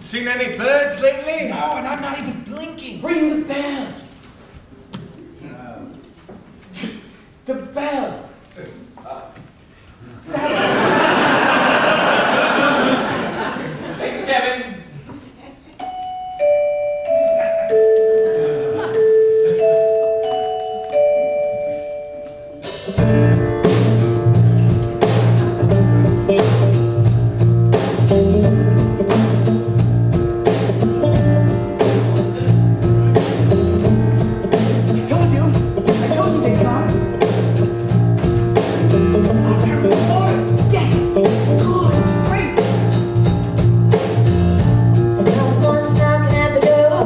Seen any birds lately? No, and I'm not even blinking. Ring the bell. The bell. Thank you, Kevin. I told you they'd come. Yes! Good! Straight! Someone's knocking at the door.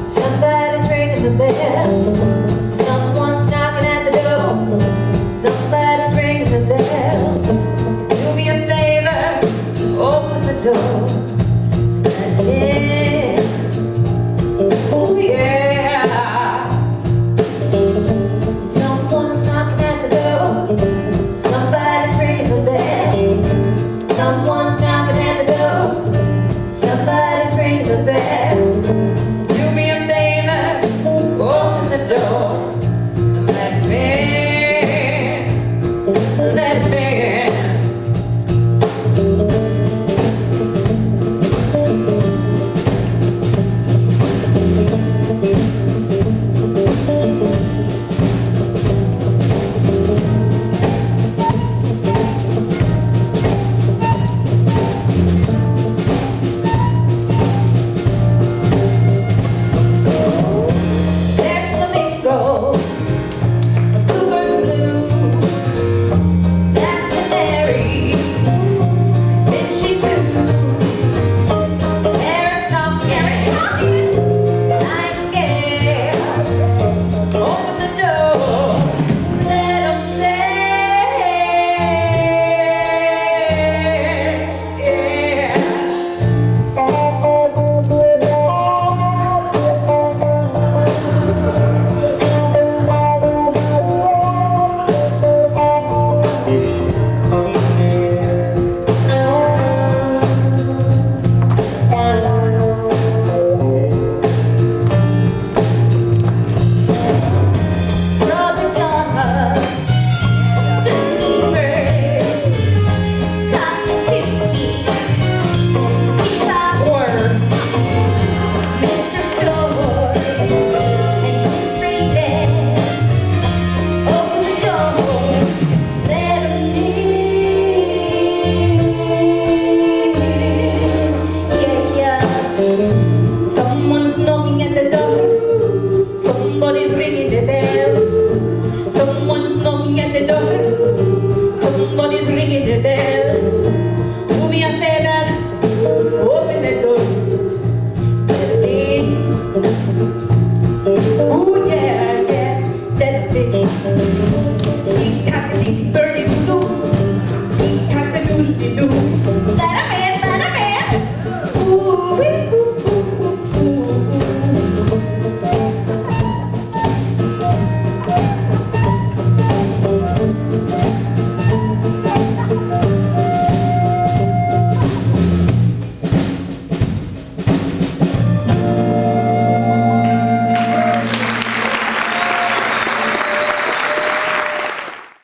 Somebody's ringing the bell. Someone's knocking at the door. Somebody's ringing the bell. Do me a favor, open the door. And then, oh yeah. Someone's knocking at the door. Somebody's ringing the bell. Someone's knocking at the door. Somebody's ringing the bell. Do me a favor, open the door. And let me in. There's flamingo, bluebirds blue. That's canary, is she true? Parrots talking, nightingale. Open the door, let 'em say, yeah. Brother Gunner, Cinnamon, Cotton Tiki, keep our word. Mr. Stillwood and his reindeer, open the door, let 'em in, yeah. Someone's knocking at the door. Somebody's ringing the bell. Someone's knocking at the door. Somebody's ringing the bell. Do me a favor, open the door. Let it in. Ooh yeah, yeah, let it in. Tick-tock-a-tick, birdie-doo-doo. Tick-tock-a-doodle-doo.